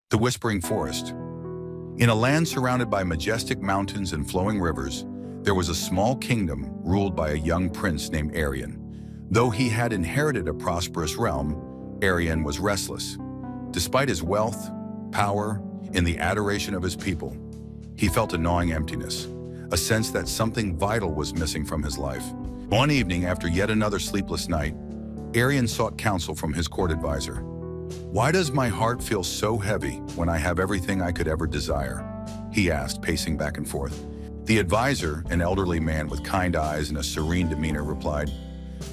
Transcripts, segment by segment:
The Whispering Forest. In a land surrounded by majestic mountains and flowing rivers, there was a small kingdom ruled by a young prince named Aryan. Though he had inherited a prosperous realm, Aryan was restless. Despite his wealth, power, and the adoration of his people, he felt a gnawing emptiness, a sense that something vital was missing from his life. One evening, after yet another sleepless night, Aryan sought counsel from his court advisor. "Why does my heart feel so heavy when I have everything I could ever desire?" he asked, pacing back and forth. The advisor, an elderly man with kind eyes and a serene demeanor, replied,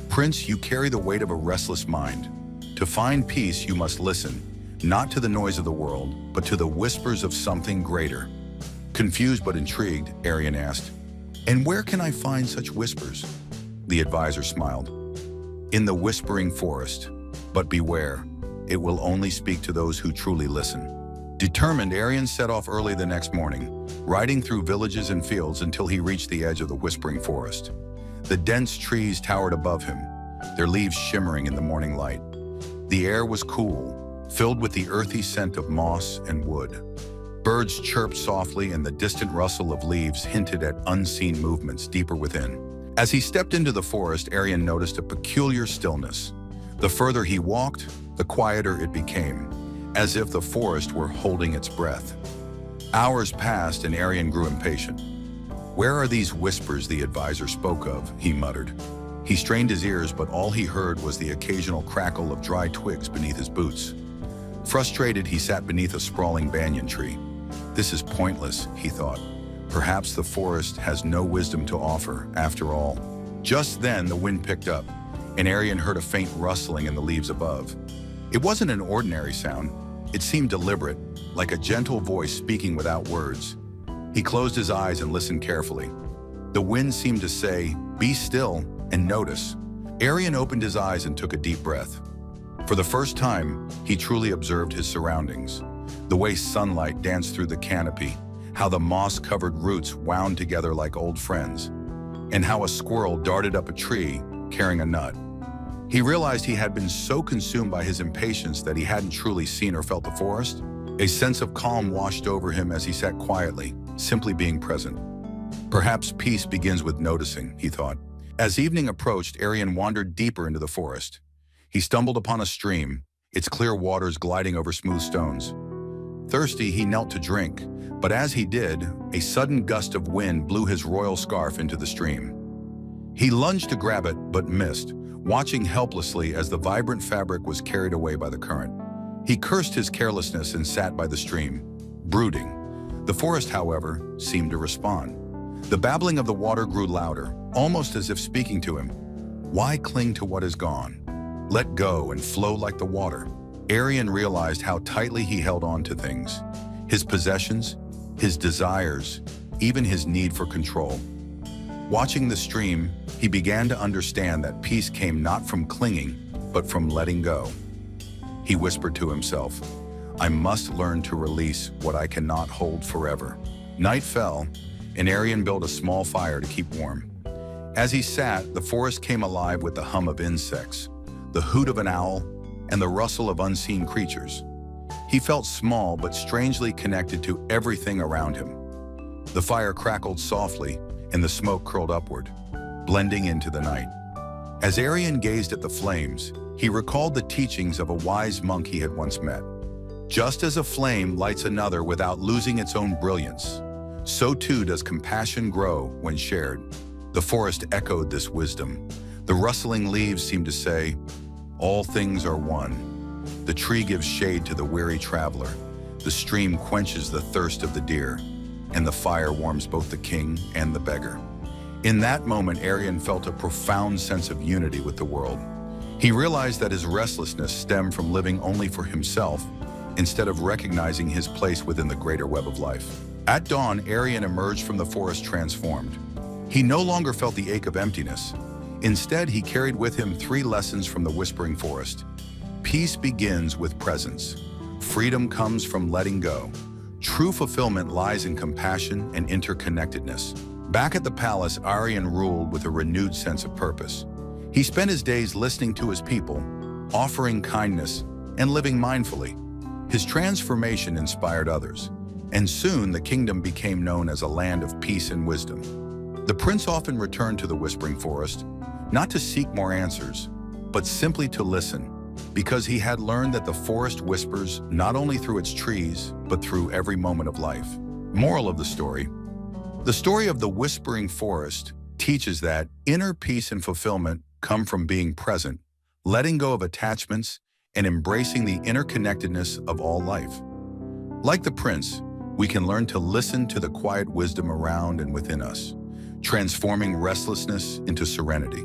"Prince, you carry the weight of a restless mind. To find peace, you must listen, not to the noise of the world, but to the whispers of something greater." Confused but intrigued, Aryan asked, "And where can I find such whispers?" The advisor smiled. "In the whispering forest, but beware. It will only speak to those who truly listen." Determined, Aryan set off early the next morning, riding through villages and fields until he reached the edge of the whispering forest. The dense trees towered above him, their leaves shimmering in the morning light. The air was cool, filled with the earthy scent of moss and wood. Birds chirped softly, and the distant rustle of leaves hinted at unseen movements deeper within. As he stepped into the forest, Aryan noticed a peculiar stillness. The further he walked, the quieter it became, as if the forest were holding its breath. Hours passed, and Aryan grew impatient. "Where are these whispers the advisor spoke of?" he muttered. He strained his ears, but all he heard was the occasional crackle of dry twigs beneath his boots. Frustrated, he sat beneath a sprawling banyan tree. "This is pointless," he thought. "Perhaps the forest has no wisdom to offer, after all." Just then, the wind picked up, and Aryan heard a faint rustling in the leaves above. It wasn't an ordinary sound. It seemed deliberate, like a gentle voice speaking without words. He closed his eyes and listened carefully. The wind seemed to say, "Be still and notice." Aryan opened his eyes and took a deep breath. For the first time, he truly observed his surroundings. The way sunlight danced through the canopy, how the moss-covered roots wound together like old friends, and how a squirrel darted up a tree carrying a nut. He realized he had been so consumed by his impatience that he hadn't truly seen or felt the forest. A sense of calm washed over him as he sat quietly, simply being present. Perhaps peace begins with noticing, he thought. As evening approached, Aryan wandered deeper into the forest. He stumbled upon a stream, its clear waters gliding over smooth stones. Thirsty, he knelt to drink, but as he did, a sudden gust of wind blew his royal scarf into the stream. He lunged to grab it, but missed, watching helplessly as the vibrant fabric was carried away by the current. He cursed his carelessness and sat by the stream, brooding. The forest, however, seemed to respond. The babbling of the water grew louder, almost as if speaking to him. Why cling to what is gone? Let go and flow like the water. Aryan realized how tightly he held on to things. His possessions, his desires, even his need for control. Watching the stream, he began to understand that peace came not from clinging, but from letting go. He whispered to himself, "I must learn to release what I cannot hold forever." Night fell, and Aryan built a small fire to keep warm. As he sat, the forest came alive with the hum of insects, the hoot of an owl, and the rustle of unseen creatures. He felt small but strangely connected to everything around him. The fire crackled softly, and the smoke curled upward, blending into the night. As Aryan gazed at the flames, he recalled the teachings of a wise monk he had once met. Just as a flame lights another without losing its own brilliance, so too does compassion grow when shared. The forest echoed this wisdom. The rustling leaves seemed to say, "All things are one." The tree gives shade to the weary traveler. The stream quenches the thirst of the deer, and the fire warms both the king and the beggar. In that moment, Aryan felt a profound sense of unity with the world. He realized that his restlessness stemmed from living only for himself, instead of recognizing his place within the greater web of life. At dawn, Aryan emerged from the forest transformed. He no longer felt the ache of emptiness. Instead, he carried with him 3 lessons from the whispering forest. Peace begins with presence. Freedom comes from letting go. True fulfillment lies in compassion and interconnectedness. Back at the palace, Aryan ruled with a renewed sense of purpose. He spent his days listening to his people, offering kindness, and living mindfully. His transformation inspired others, and soon the kingdom became known as a land of peace and wisdom. The prince often returned to the whispering forest, not to seek more answers, but simply to listen, because he had learned that the forest whispers not only through its trees, but through every moment of life. Moral of the story: the story of the whispering forest teaches that inner peace and fulfillment come from being present, letting go of attachments, and embracing the interconnectedness of all life. Like the prince, we can learn to listen to the quiet wisdom around and within us, transforming restlessness into serenity.